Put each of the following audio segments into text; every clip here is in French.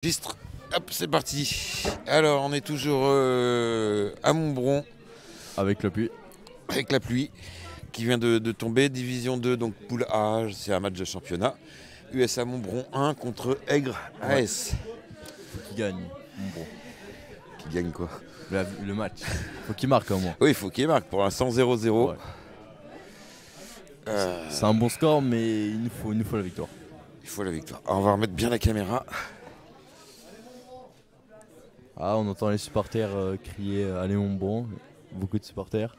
Registre. Hop, c'est parti. Alors, on est toujours à Montbron Avec la pluie. avec la pluie qui vient de tomber. Division 2, donc poule A, c'est un match de championnat. USA Montbron 1 contre Aigre AS. Faut qu'il gagne. Bon. Qui gagne quoi? Le match. Faut qu'il marque au moins. Oui, il faut qu'il marque. Pour l'instant, 0-0. Ouais. C'est un bon score, mais il nous faut la victoire. Il faut la victoire. Alors, on va remettre bien la caméra. Ah, on entend les supporters crier Allez Montbron. Beaucoup de supporters.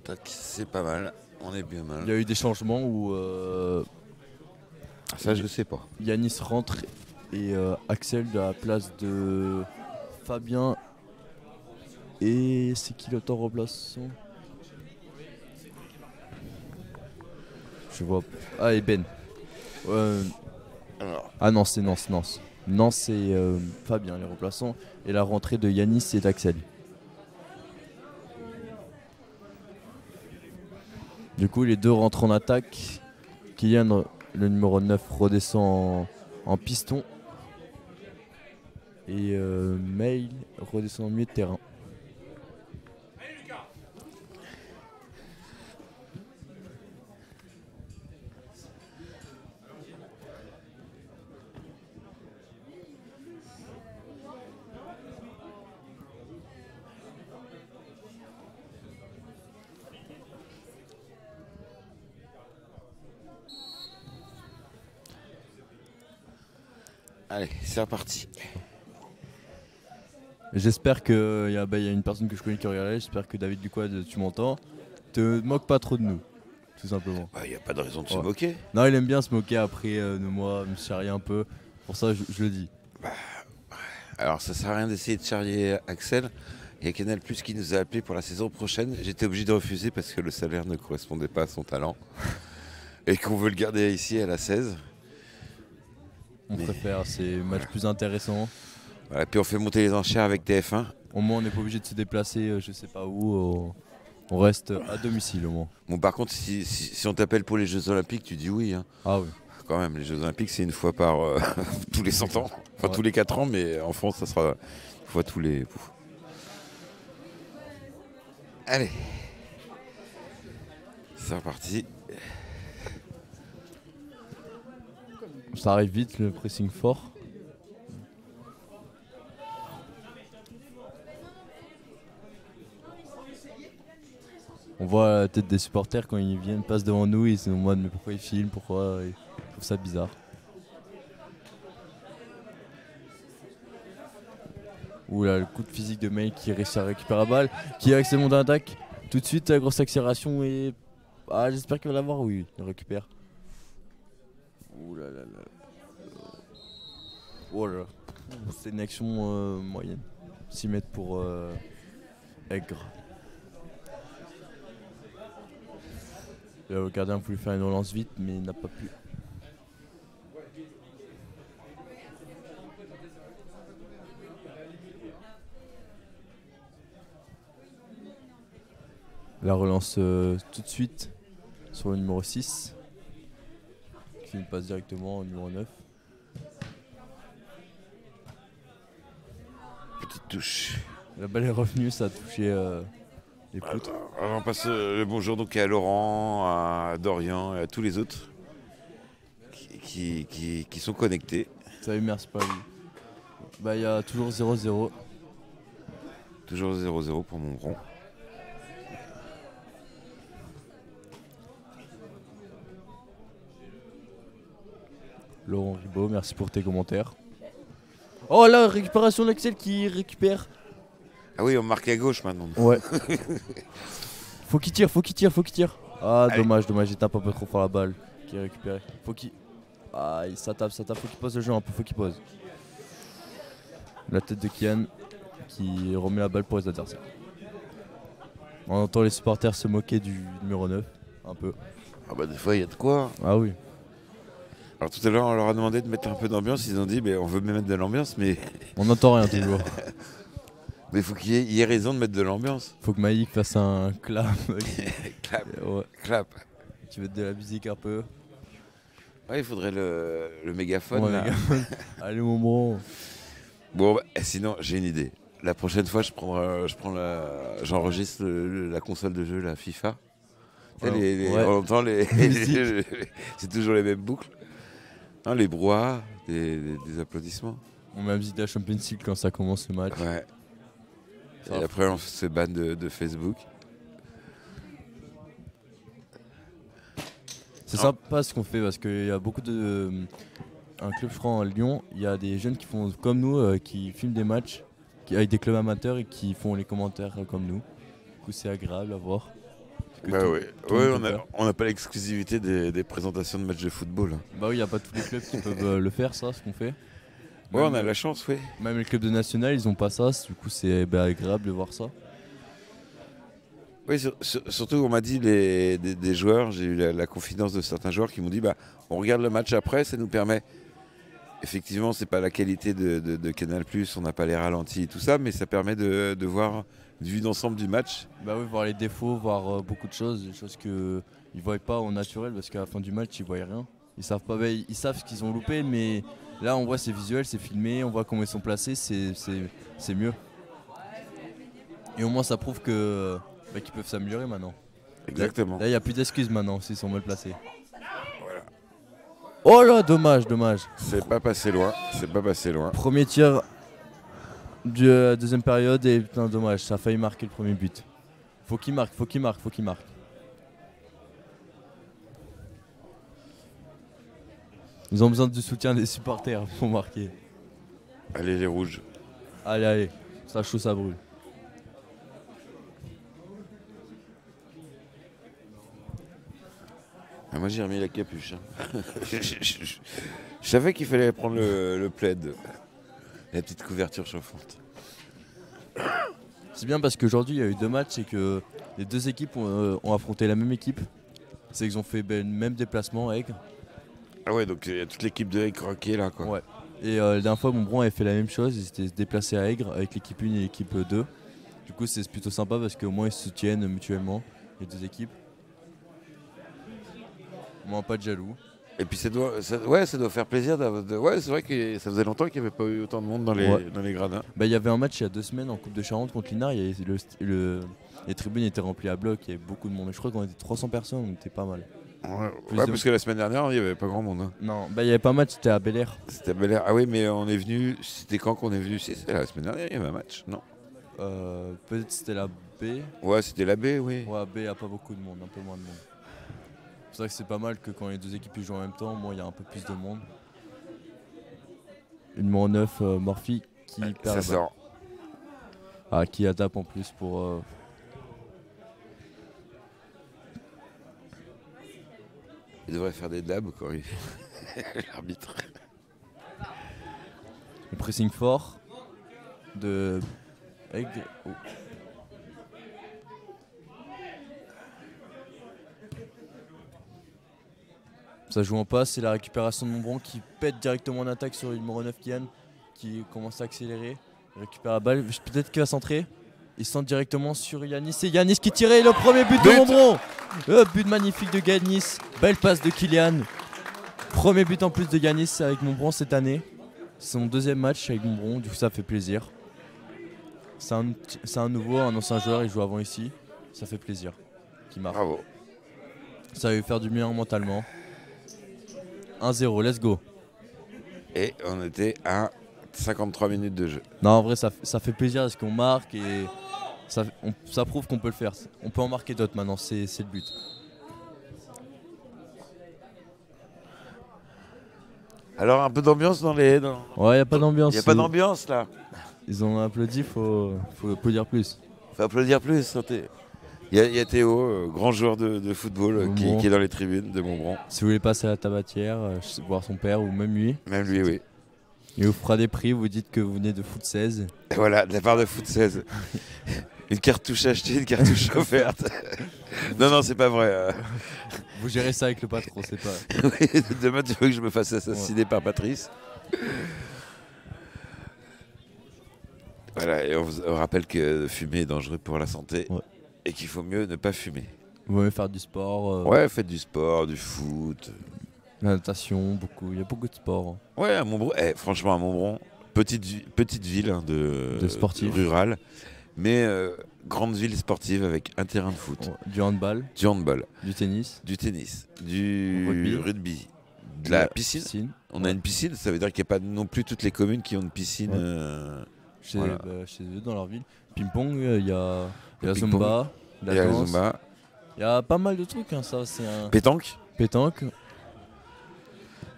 Tac, c'est pas mal. On est bien mal. Il y a eu des changements où Ça, je sais pas. Yanis rentre et Axel à la place de Fabien. Et c'est qui le temps remplaçant? Je vois. Ah, et Ben. Alors, Ah non, c'est Nance. Nance, c'est Fabien, les remplaçants. Et la rentrée de Yanis et d'Axel. Du coup, les deux rentrent en attaque. Kylian, le numéro 9, redescend en piston. Et Mail redescend au milieu de terrain. allez, c'est reparti. J'espère qu'il y a une personne que je connais qui regarde. J'espère que David Duquad, tu m'entends. Te moque pas trop de nous, tout simplement. Il n'y a pas de raison de se Ouais. moquer. Non, il aime bien se moquer après de moi, me charrier un peu. Pour ça, je le dis. Alors, ça sert à rien d'essayer de charrier Axel. Il y a Canal Plus qui nous a appelé pour la saison prochaine. J'étais obligé de refuser parce que le salaire ne correspondait pas à son talent. Et qu'on veut le garder ici à la 16. On préfère ces matchs plus intéressants. Voilà, puis on fait monter les enchères avec TF1. Au moins, on n'est pas obligé de se déplacer, je sais pas où. On reste à domicile au moins. Bon, par contre, si on t'appelle pour les Jeux Olympiques, tu dis oui. Hein. Ah oui. Quand même, les Jeux Olympiques, c'est une fois par tous les 100 ans. Enfin, Ouais. tous les 4 ans, mais en France, ça sera une fois tous les... Allez. C'est reparti. Ça arrive vite, le pressing fort. On voit la tête des supporters quand ils viennent, passent devant nous, ils sont en mode mais pourquoi ils filment, pourquoi ils trouvent ça bizarre. Ouh là, le coup de physique de May qui réussit à récupérer la balle, qui accède mon attaque. Tout de suite, la grosse accélération et... Ah, j'espère qu'il va l'avoir, oui, il récupère. Ouh là là là. Oh là là. C'est une action moyenne. 6 mètres pour Aigre. Le gardien a voulu faire une relance vite, mais il n'a pas pu. La relance tout de suite sur le numéro 6. Qui passe directement au numéro 9. Petite touche. La balle est revenue, ça a touché les poutres. Alors, on passe le bonjour donc à Laurent, à Dorian et à tous les autres qui sont connectés. Salut, merci pas lui. Bah, il y a toujours 0-0. Toujours 0-0 pour Montbron. Laurent Ribot, merci pour tes commentaires. Oh là, récupération d'Axel qui récupère. Ah oui, on marque à gauche maintenant. Ouais. faut qu'il tire. Ah, Allez. dommage, il tape un peu trop fort la balle. Qui est récupéré. Faut qu'il. Ah, ça tape, faut qu'il pose le jeu un peu, faut qu'il pose. La tête de Kian qui remet la balle pour les adversaires. On entend les supporters se moquer du numéro 9, un peu. Ah bah des fois il y a de quoi. Ah oui. Alors tout à l'heure on leur a demandé de mettre un peu d'ambiance, ils ont dit on veut mettre de l'ambiance mais On n'entend rien toujours. il faut qu'il y ait raison de mettre de l'ambiance. Faut que Maïk fasse un clap. Clap, Ouais. clap. Tu veux de la musique un peu. Ouais, il faudrait le mégaphone. Ouais, là. les gars. Allez, Montbron. Bon, bah, sinon, j'ai une idée. La prochaine fois, j'enregistre la console de jeu, la FIFA. Tu sais, Ouais. on entend Musique. c'est toujours les mêmes boucles. Hein, les brouhahas, des applaudissements. On met la musique de la Champions League quand ça commence le match. Ouais. Ça Et va. après, on se ban de Facebook. C'est Ah. sympa ce qu'on fait parce qu'il y a beaucoup de. Un club, je crois, à Lyon, il y a des jeunes qui font comme nous, qui filment des matchs avec des clubs amateurs et qui font les commentaires comme nous. Du coup, c'est agréable à voir. Parce que Bah tout- ouais, tout le ouais, monde peut faire. on n'a pas l'exclusivité des présentations de matchs de football. Bah oui, il n'y a pas tous les clubs qui peuvent le faire, ça, ce qu'on fait. Ouais, on Même, a la chance, oui. même les clubs de national, ils ont pas ça. Du coup, c'est agréable de voir ça. Oui, surtout, on m'a dit des joueurs, j'ai eu la confidence de certains joueurs qui m'ont dit bah, on regarde le match après, ça nous permet. Effectivement, c'est pas la qualité de Canal+, on n'a pas les ralentis et tout ça, mais ça permet de voir une vue d'ensemble du match. Bah oui, voir les défauts, voir beaucoup de choses, des choses qu'ils ne voient pas au naturel parce qu'à la fin du match, ils voient rien. Ils savent pas, ils savent ce qu'ils ont loupé, mais là, on voit c'est visuel, c'est filmé, on voit comment ils sont placés, c'est mieux. Et au moins, ça prouve que qu'ils peuvent s'améliorer maintenant. Exactement. Là, il n'y a plus d'excuses maintenant s'ils sont mal placés. Oh là, dommage, dommage. C'est pas passé loin, c'est pas passé loin. Premier tir de deuxième période et putain, dommage, ça a failli marquer le premier but. Faut qu'il marque, faut qu'il marque, faut qu'il marque. Ils ont besoin du soutien des supporters pour marquer. Allez, les rouges. Allez, allez, ça chaud, ça brûle. Ah, moi, j'ai remis la capuche. Hein. Je savais qu'il fallait prendre le plaid, la petite couverture chauffante. C'est bien parce qu'aujourd'hui il y a eu deux matchs et que les deux équipes ont affronté la même équipe. C'est qu'ils ont fait le même déplacement à Aigre. Ah ouais, donc il y a toute l'équipe de Aigre qui est là, quoi. Ouais. Et la dernière fois, Montbron avait fait la même chose. Ils s'étaient déplacés à Aigre avec l'équipe 1 et l'équipe 2. Du coup, c'est plutôt sympa parce qu'au moins ils se soutiennent mutuellement, les deux équipes. Moi, pas de jaloux. Et puis ça doit faire plaisir. Ouais, c'est vrai que ça faisait longtemps qu'il n'y avait pas eu autant de monde dans les gradins. Bah, il y avait un match il y a 2 semaines en Coupe de Charente contre l'Inard. Les tribunes étaient remplies à bloc. Il y avait beaucoup de monde. Mais je crois qu'on était 300 personnes, donc c'était pas mal. Ouais, Plus ouais, de- parce que la semaine dernière, il n'y avait pas grand monde. Hein. Non, bah, il y avait pas un match, c'était à Bel Air. C'était à Bel Air. Ah oui, mais on est venu. C'était quand qu'on est venu? Si, c'était la semaine dernière, il y avait un match, non? Peut-être c'était la B. Ouais, c'était la baie, oui. Ouais, B, il n'y a pas beaucoup de monde, un peu moins de monde. C'est vrai que c'est pas mal que quand les deux équipes ils jouent en même temps, moi il y a un peu plus de monde. Le numéro 9, Morphy, qui perd Ça la balle. sort. Ah, qui adapte en plus pour. Il devrait faire des dabs quand il l'arbitre. Le pressing fort de Aigre. Oh. Ça joue en passe, c'est la récupération de Montbron qui pète directement en attaque sur le numéro 9 Kian qui commence à accélérer. Il récupère la balle, peut-être qu'il va centrer. Il centre directement sur Yanis. C'est Yanis qui tirait le premier but de Montbron. Le but magnifique de Yanis. Belle passe de Kylian. Premier but en plus de Yanis avec Montbron cette année. C'est son deuxième match avec Montbron, du coup ça fait plaisir. C'est un nouveau, un ancien joueur, il joue avant ici. Ça fait plaisir qu'il marque. Bravo. Ça va lui faire du bien mentalement. 1-0, let's go. Et on était à 53 minutes de jeu. Non, en vrai, ça fait plaisir parce qu'on marque et ça prouve qu'on peut le faire. On peut en marquer d'autres maintenant, c'est le but. Alors, un peu d'ambiance dans les. Ouais, y a pas d'ambiance. Il n'y a pas d'ambiance là. Ils ont applaudi, faut applaudir plus. Faut applaudir plus. Santé. Il y a Théo, grand joueur de football, qui est dans les tribunes de Montbron. Si vous voulez passer à la tabatière, voir son père ou même lui. Même lui, oui. Il vous fera des prix, vous dites que vous venez de Foot 16. Et voilà, de la part de Foot 16. Une cartouche achetée, une cartouche offerte. Non, c'est pas vrai. Vous gérez ça avec le patron, c'est pas. Oui, demain, tu veux que je me fasse assassiner par Patrice. Voilà, et on vous rappelle que fumer est dangereux pour la santé. Ouais. Et qu'il faut mieux ne pas fumer. Vous voulez faire du sport. Ouais, faites du sport, du foot. La natation, beaucoup. Il y a beaucoup de sports. Ouais, à Montbron, franchement, à Montbron, petite ville hein, De sportifs. rurale, mais grande ville sportive avec un terrain de foot, Ouais, du handball, du handball, du tennis, du tennis, du rugby, de la piscine. On a Ouais. une piscine, ça veut dire qu'il n'y a pas non plus toutes les communes qui ont une piscine. Ouais. Voilà. Chez eux, dans leur ville. Ping-pong, il y a Le ping-pong, Zumba, Il la y a le danse. Zumba, Il y a pas mal de trucs, hein, ça. C'est un pétanque. pétanque.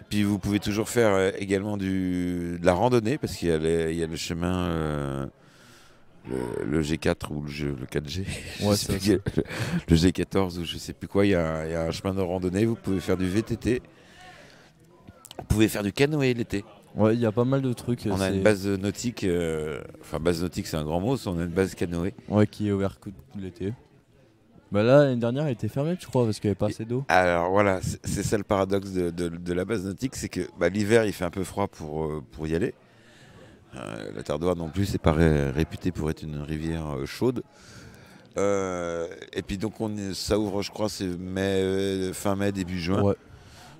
Puis vous pouvez toujours faire également de la randonnée parce il y a le chemin, le G4 ou le 4G, je Ouais, sais ça, plus le G14 ou je sais plus quoi. Il y a un chemin de randonnée. Vous pouvez faire du VTT. Vous pouvez faire du canoë l'été. Ouais, il y a pas mal de trucs. On a c'est- une base nautique, enfin base nautique c'est un grand mot, on a une base canoë. Ouais, qui est ouvert tout l'été. Bah là, l'année dernière, elle était fermée, je crois, parce qu'il n'y avait pas assez d'eau. Alors voilà, c'est ça le paradoxe de la base nautique, c'est que l'hiver il fait un peu froid pour y aller. La Terre d'Oire non plus, c'est pas réputé pour être une rivière chaude. Et puis donc ça ouvre, je crois, c'est fin mai, début juin. Ouais.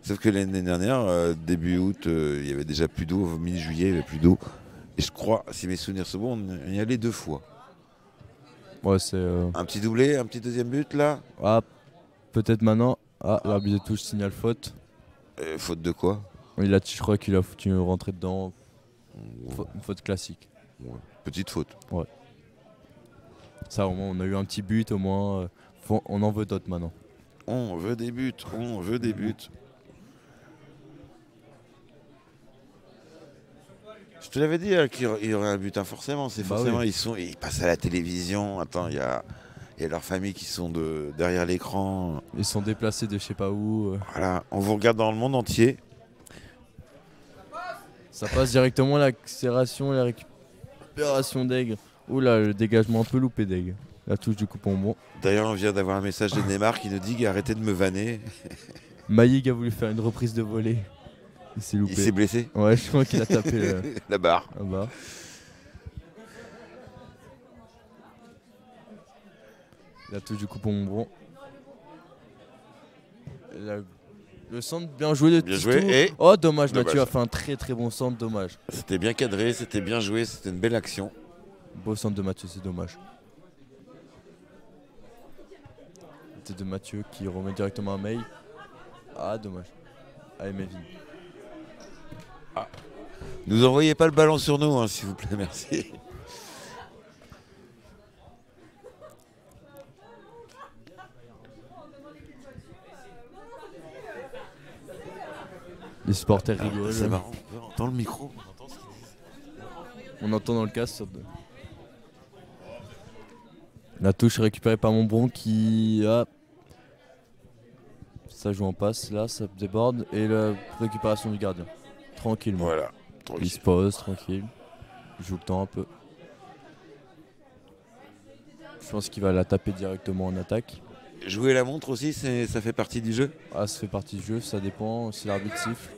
Sauf que l'année dernière, début août, il y avait déjà plus d'eau. Mi-juillet, il n'y avait plus d'eau. Et je crois, si mes souvenirs sont bons, on y allait 2 fois. Ouais, c'est. Un petit doublé, un petit deuxième but là. Ah, peut-être maintenant. Ah, l'arbitre de touche signale faute. Faute de quoi? Je crois qu'il a foutu une rentrée dedans. Une faute classique. Ouais, petite faute. Ça, au moins, on a eu un petit but, au moins. On en veut d'autres maintenant. On veut des buts, on veut des buts. Je te l'avais dit qu'il y aurait un but, hein, forcément. C'est Bah forcément, oui. ils passent à la télévision. Attends, il y a leurs familles qui sont derrière l'écran. Ils sont déplacés de je sais pas où. Voilà, on vous regarde dans le monde entier. Ça passe directement l'accélération et la récupération d'Aigle. Oula, le dégagement un peu loupé d'Aigle. La touche du coupon bon. D'ailleurs, on vient d'avoir un message de Neymar qui nous dit arrêtez de me vanner. Maïg a voulu faire une reprise de volée. Il s'est Il s'est loupé. blessé. Ouais, je crois qu'il a tapé La barre. un bas. La touche du coupon bon. Le centre bien joué de Bien Titou. joué, et Oh dommage, dommage. Mathieu a fait un très très bon centre, dommage. C'était bien cadré, c'était bien joué, c'était une belle action. Beau centre de Mathieu, c'est dommage. C'était de Mathieu qui remet directement à May. Ah dommage. Allez Melvin. Nous envoyez pas le ballon sur nous, hein, s'il vous plaît, merci. Les supporters rigolent. C'est marrant, on entend le micro. On entend dans le casque sur La touche récupérée par Montbron qui a. Ça joue en passe, là ça déborde. Et la récupération du gardien. Tranquillement. Voilà. Il se pose, tranquille. Il joue le temps un peu. Je pense qu'il va la taper directement en attaque. Jouer la montre aussi, ça fait partie du jeu. Ah, ça fait partie du jeu, ça dépend si l'arbitre siffle.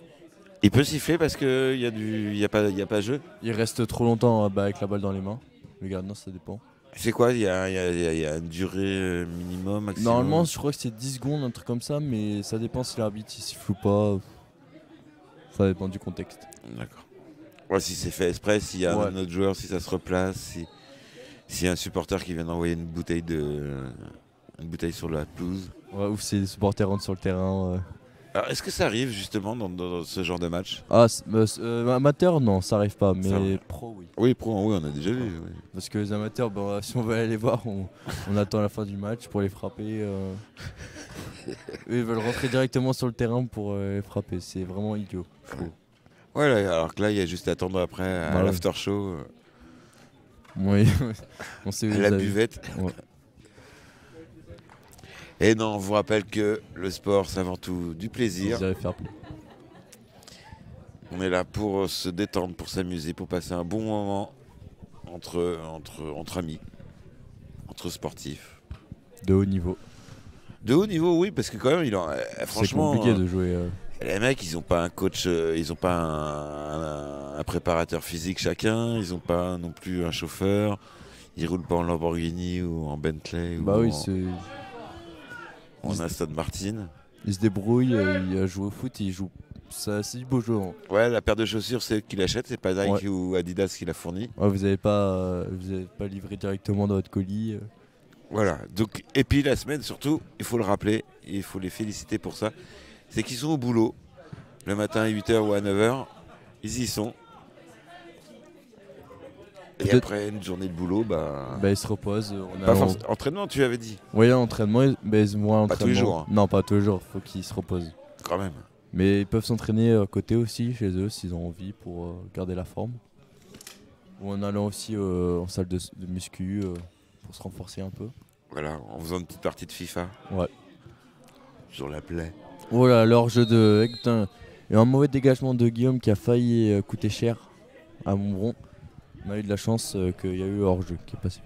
Il peut siffler parce qu'il y a pas jeu. Il reste trop longtemps avec la balle dans les mains. Le gardien, ça dépend. C'est quoi? Il y a une durée minimum, maximum? Normalement, je crois que c'est 10 secondes, un truc comme ça, mais ça dépend si l'arbitre il siffle ou pas. Ça dépend du contexte. D'accord. Ouais, si c'est fait exprès, s'il y a Ouais. un autre joueur, si ça se replace, s'il y a un supporter qui vient d'envoyer une bouteille sur la pelouse. Ouais, ou si les supporters rentrent sur le terrain. Alors, est-ce que ça arrive justement dans ce genre de match? Ah, amateur, non, ça arrive pas, mais arrive. pro, oui. Oui, oui, on a déjà vu. Oui. Parce que les amateurs, si on veut aller les voir, on attend la fin du match pour les frapper. Eux, ils veulent rentrer directement sur le terrain pour les frapper. C'est vraiment idiot, je trouve. Ouais, là, alors que là, il y a juste à attendre après à Bah ouais. l'after show, Oui, on sait où à ils la allaient. buvette. Ouais. Et non, on vous rappelle que le sport, c'est avant tout du plaisir. Ils allaient faire play. On est là pour se détendre, pour s'amuser, pour passer un bon moment entre amis, entre sportifs. De haut niveau. De haut niveau, oui, parce que quand même, franchement, C'est compliqué de jouer. les mecs, ils n'ont pas un coach, ils n'ont pas un préparateur physique chacun, ils n'ont pas non plus un chauffeur, ils roulent pas en Lamborghini ou en Bentley Bah ou oui, en Aston Martin. Il se débrouille, il joue au foot, il joue. C'est du beau jeu, hein. Ouais, la paire de chaussures, c'est qu'il achète, c'est pas Nike Ouais. ou Adidas qui l'a fourni. Ouais, vous avez pas livré directement dans votre colis. Voilà. Donc, et puis la semaine, surtout, il faut le rappeler, il faut les féliciter pour ça, c'est qu'ils sont au boulot. Le matin à 8h ou à 9h, ils y sont. Et Peut-être- après une journée de boulot, bah. Bah, il se repose. Pas forcément. Entraînement, tu avais dit. Oui, l'entraînement, mais moi, Pas tous les l'entraînement. jours, hein. Non, pas tous les jours, faut qu'ils se reposent. Quand même. Mais ils peuvent s'entraîner à côté aussi, chez eux, s'ils ont envie, pour garder la forme. Ou en allant aussi en salle de muscu, pour se renforcer un peu. Voilà, en faisant une petite partie de FIFA. Ouais. Sur la plaie. Oh là, leur jeu de. Putain, il y a un mauvais dégagement de Guillaume qui a failli coûter cher à Montbron. On a eu de la chance qu'il y a eu hors-jeu qui est passé.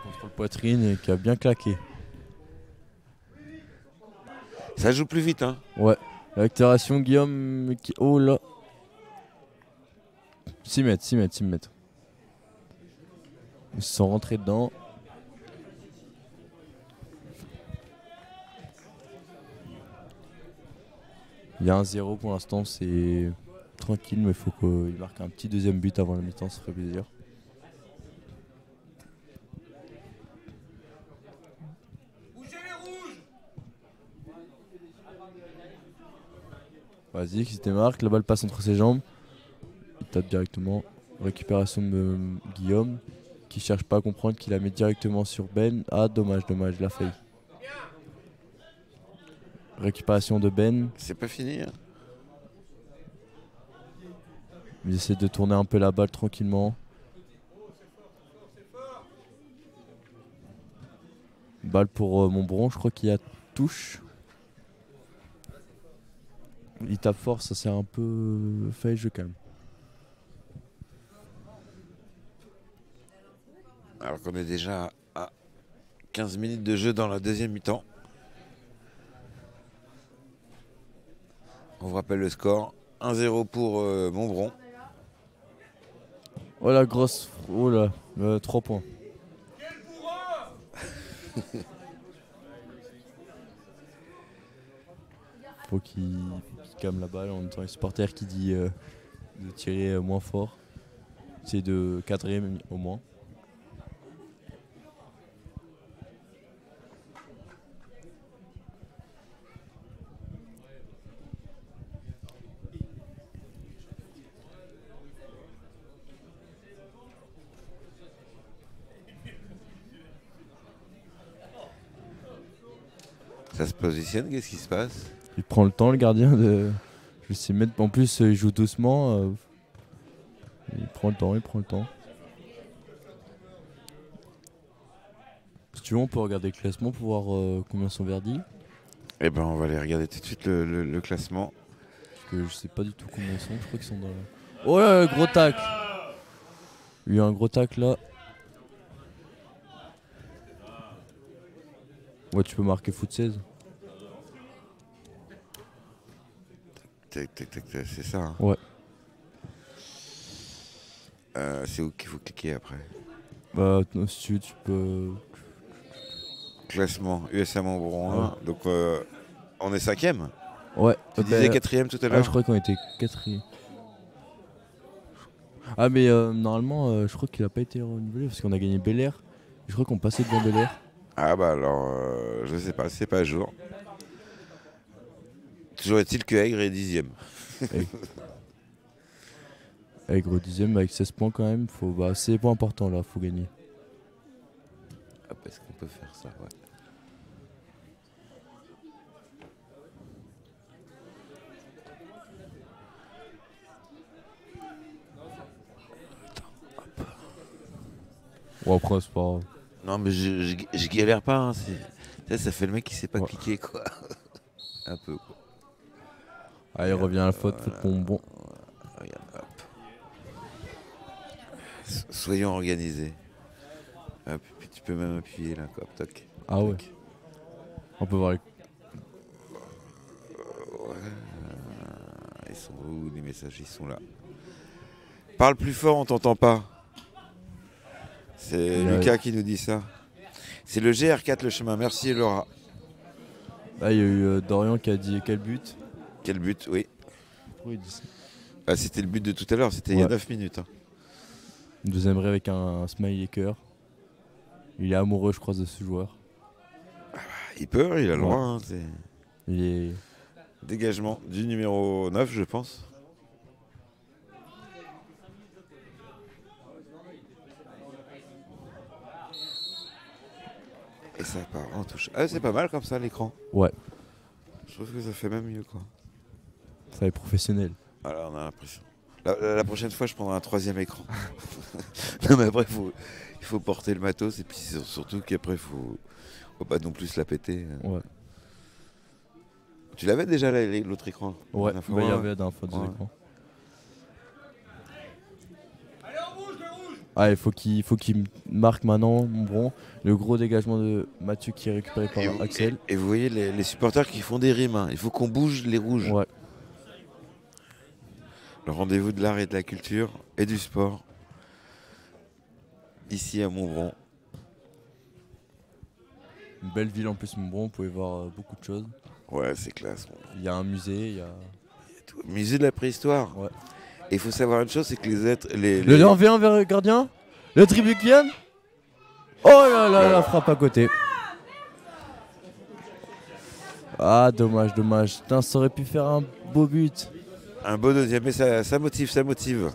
Contrôle poitrine qui a bien claqué. Ça joue plus vite, hein. Ouais. L'accélération, Guillaume. Oh là. 6 mètres, 6 mètres, 6 mètres. Ils se sont rentrés dedans. Il y a un 0 pour l'instant, c'est tranquille, mais il faut qu'il marque un petit deuxième but avant la mi-temps, ça ferait plaisir. Vas-y, qui se démarque, la balle passe entre ses jambes. Il tape directement. Récupération de Guillaume, qui cherche pas à comprendre, qu'il la met directement sur Ben. Ah, dommage, dommage, il a failli. Récupération de Ben. C'est pas fini, hein. Il essaie de tourner un peu la balle tranquillement. Balle pour Montbron, je crois qu'il y a touche. Il tape fort, ça sert un peu fait, je calme. Alors qu'on est déjà à 15 minutes de jeu dans la deuxième mi-temps. On vous rappelle le score. 1-0 pour Montbron. Oh la grosse. Oh là, 3 points. Faut qu'il calme la balle. En même temps, les supporters qui dit de tirer moins fort. C'est de cadrer au moins. Ça se positionne, qu'est-ce qui se passe? Il prend le temps, le gardien, de. Je sais mettre. En plus, il joue doucement. Il prend le temps, il prend le temps. Si tu veux, on peut regarder le classement pour voir combien sont verdis. Eh ben, on va aller regarder tout de suite le classement. Parce que je sais pas du tout combien ils sont. Je crois qu'ils sont dans. Oh là, gros tacle. Il y a eu un gros tacle là. Ouais, tu peux marquer foot 16. Tac, tac, tac, tac, c'est ça, hein. Ouais. C'est où qu'il faut cliquer après? Bah, non, si tu peux. Classement, USA Montbron 1. Ouais. Donc, on est cinquième. Ouais. Tu disais quatrième tout à Ah, l'heure. je crois qu'on était quatrième. Ah, mais normalement, je crois qu'il a pas été renouvelé parce qu'on a gagné Bel Air. Je crois qu'on passait devant Bel Air. Ah bah alors, je sais pas, c'est pas à jour. Toujours est-il que Aigre est dixième. Avec gros dixième, avec 16 points quand même. Bah, c'est les points importants là, faut gagner. Hop, est-ce qu'on peut faire ça? Ouais. Bon, après, c'est pas grave. Non mais je galère pas, hein. Ça fait le mec qui sait pas Ouais. cliquer quoi. Un peu quoi. Allez, revient à la faute, faute pour bon. Regarde, hop. Soyons organisés. Hop, puis tu peux même appuyer là, quoi. Toc. Ah ouais. Toc. On peut voir les. sont où les messages? Ils sont là. Parle plus fort, on t'entend pas. C'est Lucas qui nous dit ça. C'est le GR4 le chemin. Merci Laura. Là, il y a eu Dorian qui a dit quel but. Quel but, oui. Pourquoi il dit ça? Ah, c'était le but de tout à l'heure, c'était il y a 9 minutes. Hein. Deuxième rêve avec un smiley cœur. Il est amoureux, je crois, de ce joueur. Il peut, il a le droit. Hein, il est... Dégagement du numéro 9, je pense. Et ça part en touche. Ah, c'est pas mal comme ça l'écran. Ouais. Je trouve que ça fait même mieux quoi. Ça est professionnel. Alors on a l'impression. La prochaine fois je prendrai un troisième écran. Non mais après il faut porter le matos et puis surtout qu'après faut pas non plus se la péter. Ouais. Tu l'avais déjà l'autre écran? Ouais, il y avait d'un fois deux écrans. Ah, il faut qu'il marque maintenant, Montbron. Le gros dégagement de Mathieu qui est récupéré par Axel. Et vous voyez les supporters qui font des rimes. Hein. Il faut qu'on bouge les rouges. Ouais. Le rendez-vous de l'art et de la culture et du sport. Ici à Montbron. Une belle ville en plus, Montbron. Vous pouvez voir beaucoup de choses. Ouais, c'est classe. Il y a un musée, il y a tout. Musée de la préhistoire. Ouais. Et il faut savoir une chose, c'est que les êtres... Le 1v1 vers le gardien. Le triple Kylian. Oh là là, la frappe à côté. Ah, dommage. Putain, ça aurait pu faire un beau but. Un beau deuxième, mais ça motive. Ça motive.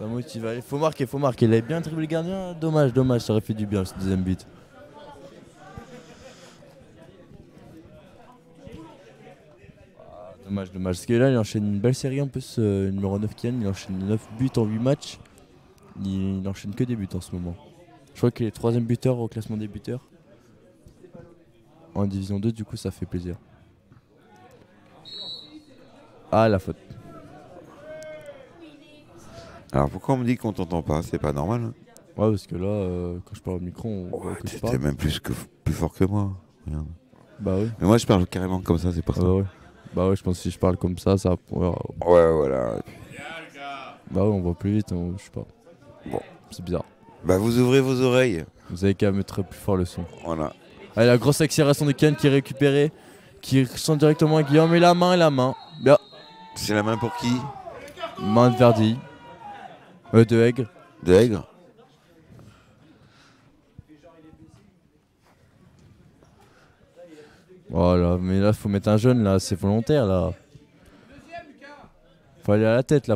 Allez, faut marquer. Il avait bien triplé le gardien. Dommage, ça aurait fait du bien ce deuxième but. Dommage. Parce que là, il enchaîne une belle série en plus. Numéro 9 Kylian, il enchaîne 9 buts en 8 matchs. Il enchaîne que des buts en ce moment. Je crois qu'il est 3ème buteur au classement des buteurs. En division 2, du coup, ça fait plaisir. Ah, la faute. Alors pourquoi on me dit qu'on t'entend pas? C'est pas normal. Hein. Ouais, parce que là, quand je parle au micro, on voit que tu parles. T'es même plus fort que moi. Regarde. Bah oui. Mais moi, je parle carrément comme ça, c'est pour ça. Bah ouais, je pense que si je parle comme ça, ça... Ouais, voilà. Bah ouais, on voit plus vite, je sais pas. Bon. C'est bizarre. Bah vous ouvrez vos oreilles. Vous avez qu'à mettre plus fort le son. Voilà. Allez, la grosse accélération de Kylian qui est récupérée. Qui ressemble directement à Guillaume. Et la main. Bien. C'est la main pour qui? Main de Verdi. De Aigre. De Aigre. Voilà, mais là faut mettre un jeune là, c'est volontaire là. Faut aller à la tête,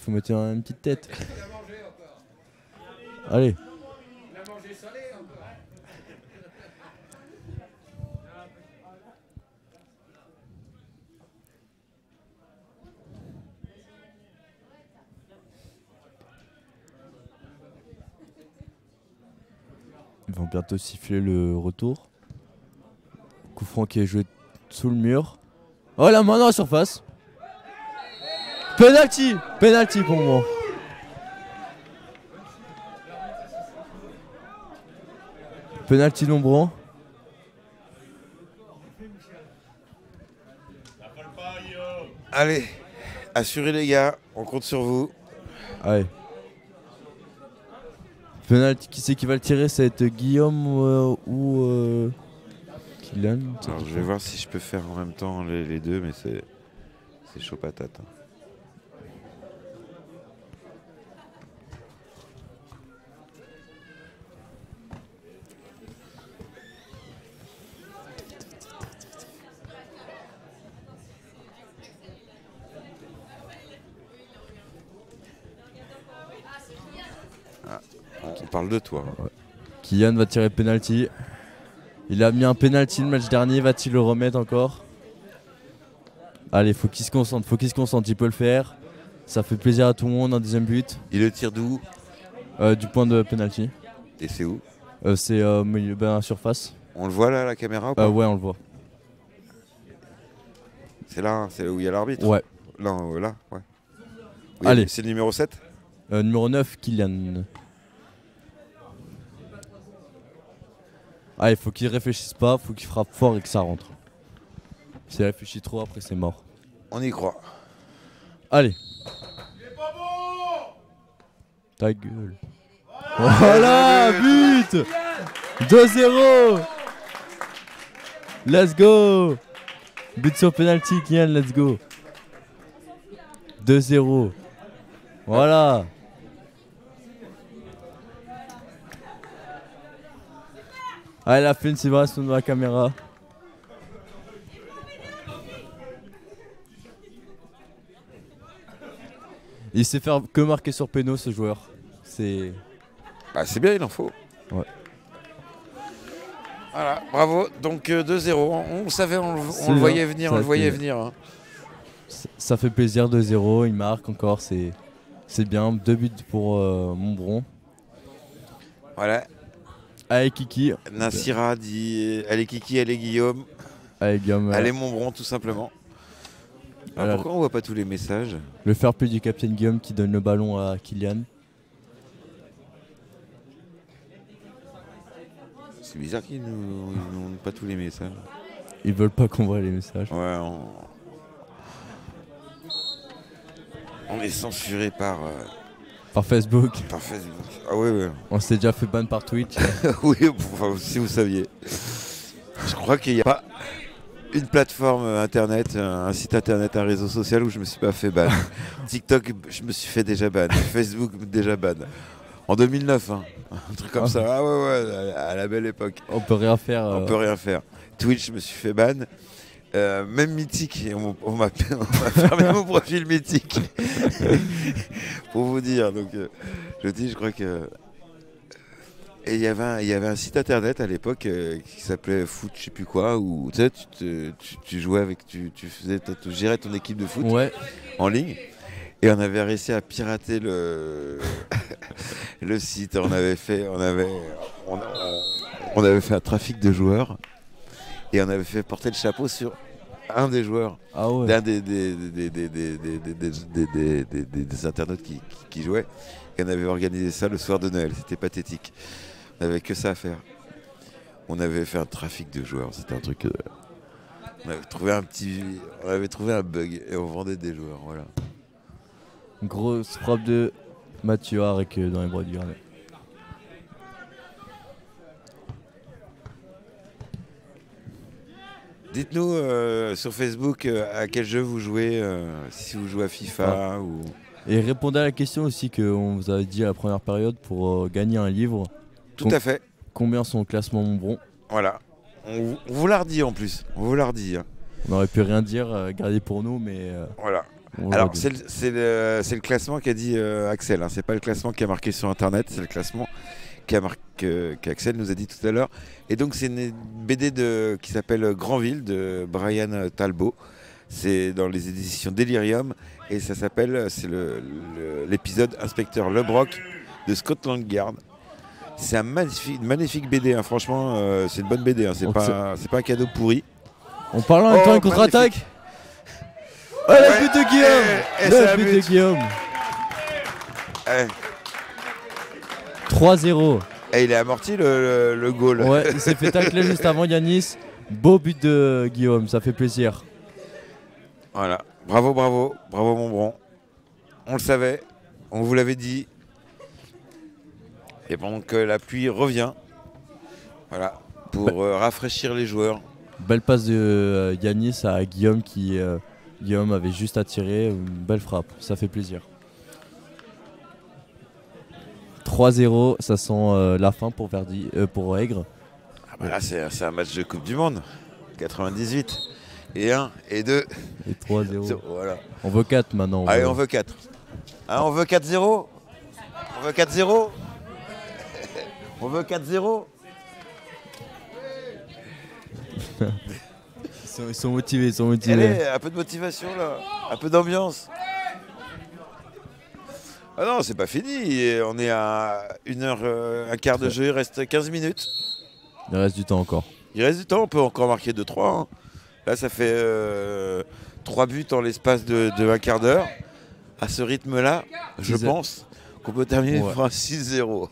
faut mettre une petite tête. Allez. Ils vont bientôt siffler le retour. Coup franc qui est joué sous le mur. Oh, la main dans la surface. Penalty pour moi. Penalty Montbron. Allez, assurez les gars, on compte sur vous. Allez. Penalty, qui c'est qui va le tirer? Ça va être Guillaume ou Kylian. Alors, je vais voir si je peux faire en même temps les deux, mais c'est chaud patate. Hein. On parle de toi. Ouais. Kylian va tirer penalty. Il a mis un penalty le match dernier, va-t-il le remettre encore? Allez, faut qu'il se concentre, il peut le faire. Ça fait plaisir à tout le monde, un deuxième but. Il le tire d'où? Du point de penalty. Et c'est où? C'est à surface. On le voit là, la caméra ou pas? Ouais, on le voit. C'est là, c'est où il y a l'arbitre? Ouais. Là, ouais. Oui, allez. C'est le numéro 7? Numéro 9, Kylian. Il faut qu'il réfléchisse pas, faut qu'il frappe fort et que ça rentre. S'il réfléchit trop, après c'est mort. On y croit. Allez. Ta gueule. Voilà, but 2-0. Let's go. But sur penalty, Kylian, let's go. 2-0. Voilà. Allez, la fin, c'est vrai, sur la caméra. Il sait faire que marquer sur péno, ce joueur. C'est... Bah, c'est bien, il en faut. Ouais. Voilà, bravo. Donc 2-0. On savait, on C'est le voyait bien, venir, ça on le a voyait été- venir. Hein. Ça fait plaisir, 2-0. Il marque encore, c'est bien. 2 buts pour Montbron. Voilà. Allez, Kiki. Nassira dit allez Kiki, allez Guillaume, Allez, Guillaume. allez Montbron, tout simplement. Alors, Alors, pourquoi on voit pas tous les messages? le fair play du capitaine Guillaume qui donne le ballon à Kylian. C'est bizarre qu'ils nous montrent pas tous les messages. Ils veulent pas qu'on voit les messages. Ouais, on est censuré par Facebook. Facebook. Ah ouais. On s'est déjà fait ban par Twitch. Oui, enfin, si vous saviez. Je crois qu'il n'y a pas une plateforme internet, un site internet, un réseau social où je me suis pas fait ban. TikTok, je me suis fait déjà ban. Facebook, déjà ban. En 2009, hein. Un truc comme ça. Ah ouais, à la belle époque. On peut rien faire. On peut rien faire. Twitch, je me suis fait ban. Même Mythique, on m'a fermé mon profil Mythique. Pour vous dire. Donc, je crois que. Et il y avait un site internet à l'époque qui s'appelait Foot, je sais plus quoi, où tu sais, tu jouais avec, tu gérais ton équipe de foot Ouais. en ligne. Et on avait réussi à pirater le site. On avait fait un trafic de joueurs et on avait fait porter le chapeau sur un des joueurs, Ah ouais. d'un des internautes qui jouait. Et on avait organisé ça le soir de Noël. C'était pathétique. On n'avait que ça à faire. On avait fait un trafic de joueurs. C'était un truc. On avait trouvé un bug et on vendait des joueurs. Voilà. Grosse frappe de Mathieu Arek dans les bras du gardien. Dites-nous sur Facebook à quel jeu vous jouez, si vous jouez à FIFA ou. Et répondez à la question aussi qu'on vous avait dit à la première période pour gagner un livre. Tout à fait. Combien sont au classement Montbron? Voilà. On vous l'a redit en plus. On vous l'a redit. Hein. On aurait pu rien dire, garder pour nous, mais. Voilà. on vous Alors l'a dit. c'est le classement qu'a dit Axel. Hein. C'est pas le classement qui a marqué sur Internet, c'est le classement qu'Axel nous a dit tout à l'heure. Et donc c'est une BD qui s'appelle Granville de Brian Talbot. C'est dans les éditions Delirium et ça s'appelle, c'est l'épisode Inspecteur Lebrock de Scotland Yard. C'est une magnifique BD, hein. Franchement, c'est une bonne BD. Hein. C'est pas un cadeau pourri. On parle en même temps, une contre-attaque. Oh, le but de Guillaume. Le but de Guillaume. 3-0. Et il a amorti le goal. Ouais, il s'est fait tacler juste avant Yanis. Beau but de Guillaume, ça fait plaisir. Voilà. Bravo Montbron. On le savait, on vous l'avait dit. Et pendant que la pluie revient, voilà, pour rafraîchir les joueurs. Belle passe de Yanis à Guillaume qui Guillaume avait juste à tirer, une belle frappe, ça fait plaisir. 3-0, ça sent la fin pour pour Aigre. Ah bah là c'est un match de Coupe du Monde. 98. Et 1 et 2. Et 3-0. Voilà. On veut 4 maintenant. Allez, on veut 4. Hein, on veut 4-0. On veut 4-0. On veut 4-0. Ils sont motivés, Allez, un peu de motivation là. Un peu d'ambiance. Ah non, c'est pas fini. Et on est à 1 heure, un quart de jeu. Il reste 15 minutes. Il reste du temps encore. Il reste du temps. On peut encore marquer 2-3. Hein. Là, ça fait 3 buts en l'espace de un quart d'heure. À ce rythme-là, je pense qu'on peut terminer pour un 6-0.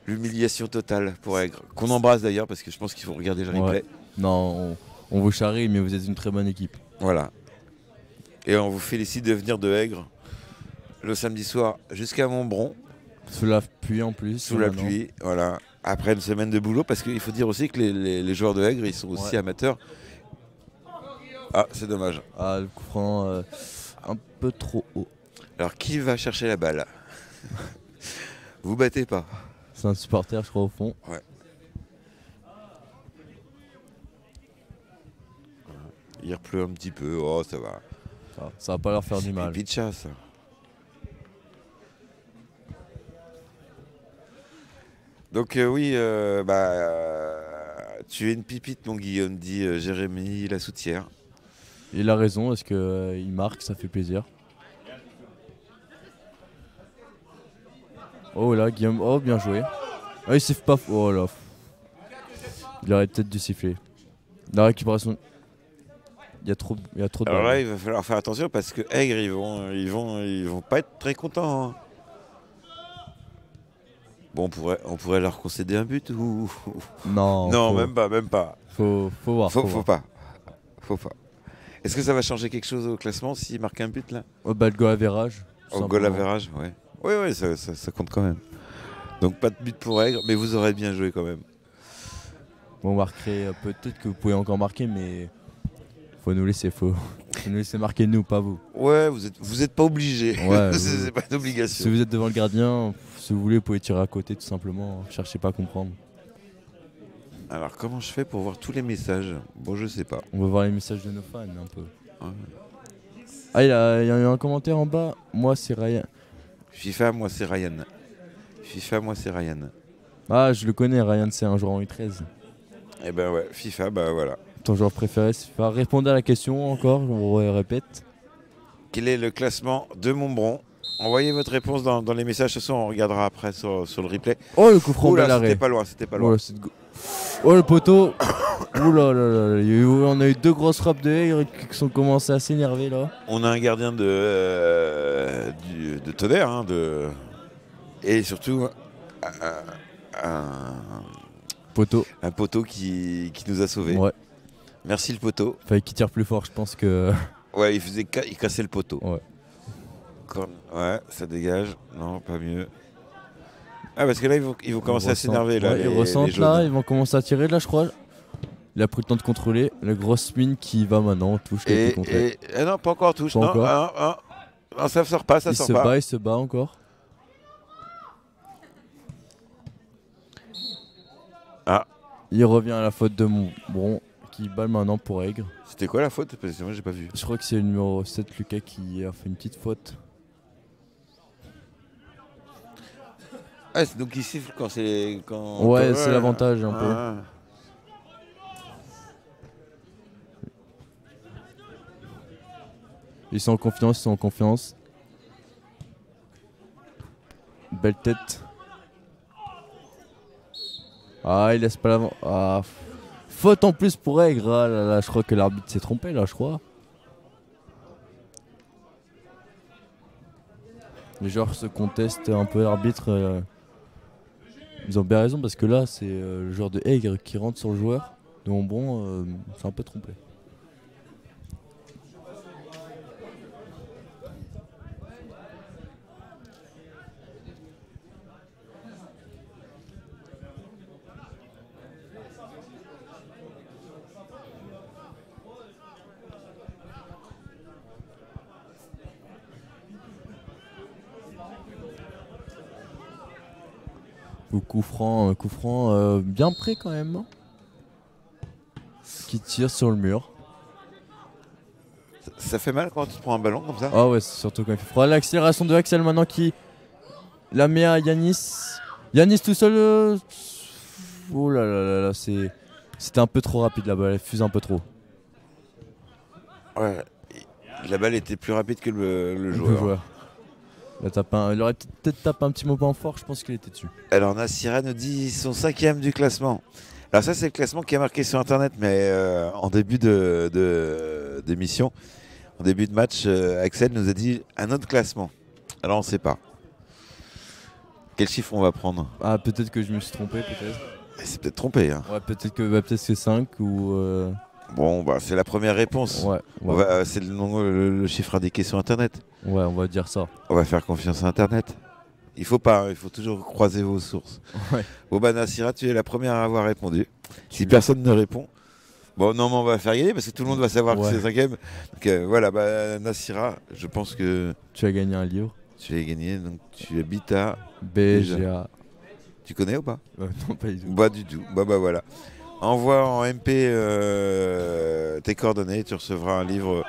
L'humiliation totale pour Aigre. Qu'on embrasse d'ailleurs, parce que je pense qu'il faut regarder le replay. Ouais. Non, on vous charrie, mais vous êtes une très bonne équipe. Voilà. Et on vous félicite de venir de Aigre. le samedi soir jusqu'à Montbron, Sous la pluie en plus. sous la maintenant. pluie, voilà. Après une semaine de boulot, parce qu'il faut dire aussi que les joueurs de Aigre, ils sont aussi Ouais. amateurs. Ah, c'est dommage. Ah, le coup franc un peu trop haut. Alors, qui va chercher la balle? Vous battez pas. C'est un supporter, je crois, au fond. Il pleut un petit peu, oh ça va. Ça va pas leur faire du mal. Pipi de chat, ça. Donc oui, tu es une pipite mon Guillaume, dit Jérémy Lasoutière. Il a raison, est-ce qu'il marque, ça fait plaisir. Oh là, Guillaume, oh bien joué. Ah, il siffle pas, oh là. Il aurait peut-être dû siffler. La récupération. Il y a trop de Alors balles. là, il va falloir faire attention parce que Aigre, ils vont pas être très contents. Hein. Bon, on pourrait leur concéder un but ou... Non, Non, faut, même pas. faut voir. Faut voir. pas. Faut pas. Est-ce que ça va changer quelque chose au classement s'ils marquent un but là? Oh, bah, le goal average. Au goal average, ouais. Oui, ça compte quand même. Donc pas de but pour Aigre, mais vous aurez bien joué quand même. On marquerait, peut-être que vous pouvez encore marquer, mais faut nous laisser, faut nous laisser marquer nous, pas vous. Ouais, vous êtes pas obligé. Ouais, C'est pas une obligation. Si vous êtes devant le gardien, si vous voulez, vous pouvez tirer à côté tout simplement. Cherchez pas à comprendre. Alors comment je fais pour voir tous les messages? Bon, je sais pas. On va voir les messages de nos fans un peu. Ouais. Ah, il y a eu un commentaire en bas. Moi, c'est Ryan. FIFA, moi c'est Ryan. FIFA, moi c'est Ryan. Ah, je le connais, Ryan, c'est un joueur en U13. Et ben ouais, FIFA, bah voilà. Ton joueur préféré, c'est FIFA. Répondez à la question encore, on répète. Quel est le classement de Montbron? Envoyez votre réponse dans les messages, ce soir on regardera après sur le replay. Oh, le coup franc, bel Oula, arrêt. c'était pas loin. Oh, le poteau. Ouh là là là, on a eu deux grosses frappes de Aigre qui sont commencés à s'énerver là. On a un gardien de tonnerre, hein, et surtout Poteau. un poteau qui nous a sauvés. Ouais. Merci le poteau. Fallait qu'il tire plus fort, je pense que. Ouais, il cassait le poteau. Ouais. Ouais, ça dégage. Non, pas mieux. Ah, parce que là, ils vont commencer à s'énerver. Là, ouais, ils ressentent là, ils vont commencer à tirer là, je crois. Il a pris le temps de contrôler. La grosse mine qui va maintenant, touche le complet. Non, pas encore touche. Pas Non, encore. non, ça sort pas, ça sort pas. Il se bat encore. Ah. Il revient à la faute de Montbron qui balle maintenant pour Aigre. C'était quoi la faute? Parce que moi, j'ai pas vu. Je crois que c'est le numéro 7, Lucas, qui a fait une petite faute. Ah, c'est donc il siffle quand c'est. Ouais, c'est l'avantage un peu. Ils sont en confiance, Belle tête. Ah, il laisse pas l'avant. Ah, faute en plus pour Aigre. Ah là là, je crois que l'arbitre s'est trompé là, je crois. Les joueurs se contestent un peu l'arbitre. Ils ont bien raison parce que là, c'est le joueur de Aigre qui rentre sur le joueur de Montbron. C'est un peu trompé. Coup franc bien près quand même. Hein. Qui tire sur le mur. Ça fait mal quand tu te prends un ballon comme ça? Ah ouais, surtout quand il fait froid. L'accélération de Axel maintenant qui la met à Yanis. Yanis tout seul. Oh là là là là, c'était un peu trop rapide la balle, elle fuse un peu trop. Ouais, la balle était plus rapide que le joueur. Il aurait peut-être tapé un petit mot pas fort, je pense qu'il était dessus. Alors Nassira nous dit son 5e du classement. Alors ça c'est le classement qui est marqué sur internet, mais en début d'émission, en début de match, Axel nous a dit un autre classement. Alors on ne sait pas. Quel chiffre on va prendre? Ah, peut-être que je me suis trompé, peut-être. C'est peut-être trompé. Hein. Ouais, peut-être que c'est 5 ou. Bon, bah, c'est la première réponse. Ouais, C'est le chiffre indiqué sur Internet. ouais, on va dire ça. On va faire confiance à Internet. Il faut pas, il faut toujours croiser vos sources. Ouais. Bon, bah, Nassira, tu es la première à avoir répondu. Si personne ne répond, bon, non, mais on va faire gagner parce que tout le monde va savoir que c'est le cinquième. Donc voilà, bah, Nassira, je pense que tu as gagné un livre. tu as gagné. Donc tu habites à BGA. Tu connais ou pas? Non, pas du tout. Bah, du tout. Bah, voilà. Envoie en MP tes coordonnées, tu recevras un livre.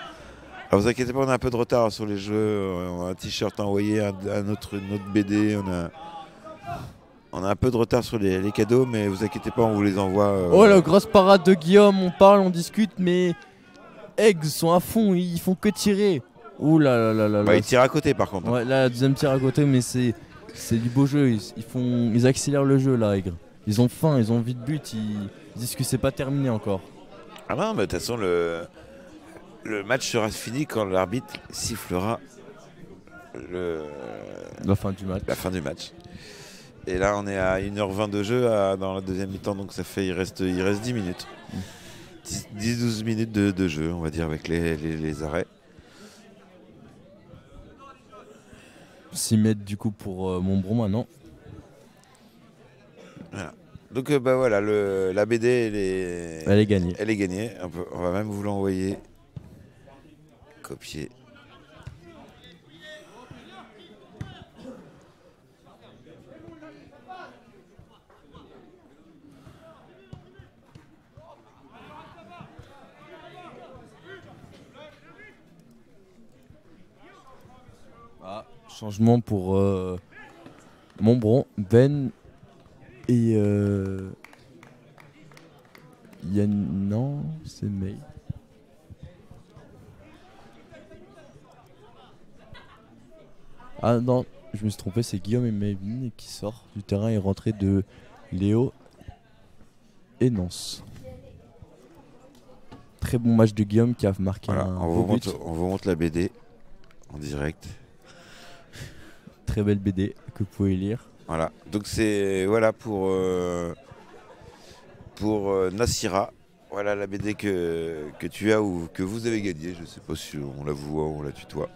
Alors vous inquiétez pas, on a un peu de retard sur les jeux. On a un t-shirt envoyé, une autre BD. On a un peu de retard sur les cadeaux, mais vous inquiétez pas, on vous les envoie. Oh la grosse parade de Guillaume, on parle, on discute, mais Eggs sont à fond, ils font que tirer. Ouh là là là là. Bah, ils tirent à côté par contre. Ouais, là, la deuxième tir à côté, mais c'est du beau jeu. Ils accélèrent le jeu là, Aigre. Ils ont faim, ils ont envie de but, ils disent que c'est pas terminé encore. Ah non, mais de toute façon, le match sera fini quand l'arbitre sifflera la fin du match. La fin du match. Et là, on est à 1h20 de jeu dans la deuxième mi-temps, donc ça fait il reste 10 minutes. 10-12 minutes de jeu, on va dire, avec les arrêts. 6 mètres du coup pour Montbron maintenant. Voilà. Donc bah voilà, la BD elle est gagnée. Elle est gagnée. On va même vous l'envoyer. Copier. Changement pour Montbron, Ben et Yann. Non, c'est May. Ah non, je me suis trompé, c'est Guillaume et Mayvin qui sort du terrain et rentrée de Léo et Nance. Très bon match de Guillaume qui a marqué voilà, un on but. On vous montre la BD en direct. Très belle BD que vous pouvez lire. Voilà, donc c'est voilà pour Nassira. Voilà la BD que tu as ou que vous avez gagné. Je sais pas si on la voit ou on la tutoie.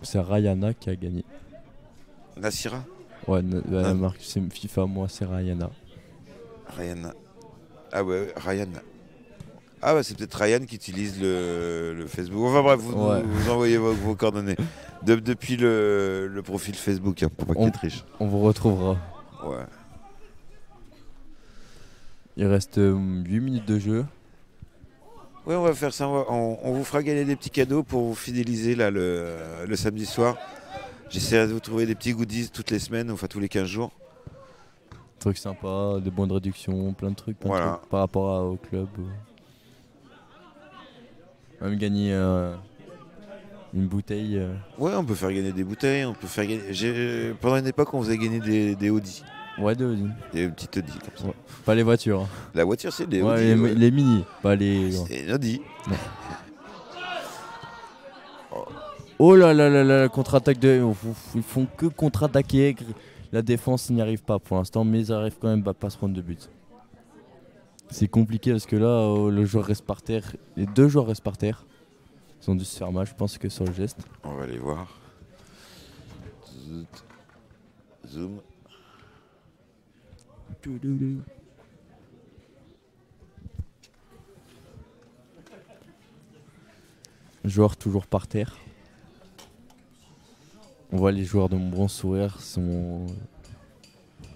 C'est Rayana qui a gagné. Nassira? Ouais, la marque c'est FIFA, moi c'est Rayana. Rayana. Ah ouais, Ryan. Ah bah c'est peut-être Ryan qui utilise le Facebook. Enfin bref, vous envoyez vos coordonnées. Depuis le profil Facebook, hein, pour pas qu'il triche. On vous retrouvera. Ouais. Il reste 8 minutes de jeu. Ouais, on va faire ça. On vous fera gagner des petits cadeaux pour vous fidéliser là, le samedi soir. J'essaierai de vous trouver des petits goodies toutes les semaines, enfin tous les 15 jours. Trucs sympas, des bons de réduction, plein de trucs, trucs par rapport au club. Même gagner une bouteille. Ouais, on peut faire gagner des bouteilles, on peut faire gagner. Pendant une époque, on faisait gagner des Audi. Ouais, des Audi. Des petites Audi comme ça. Ouais. Pas les voitures. La voiture, c'est des Audi. Ouais. Les mini, pas les. C'est une Audi. Oh là là là là, contre-attaque de. Ils font que contre-attaquer. La défense n'y arrive pas pour l'instant, mais ils arrivent quand même à pas se prendre de but. C'est compliqué parce que là, le joueur reste par terre. Les deux joueurs restent par terre. Ils ont dû se faire mal, je pense que sur le geste. On va aller voir. Zoom. Joueur toujours par terre. On voit les joueurs de Montbron sourire, sont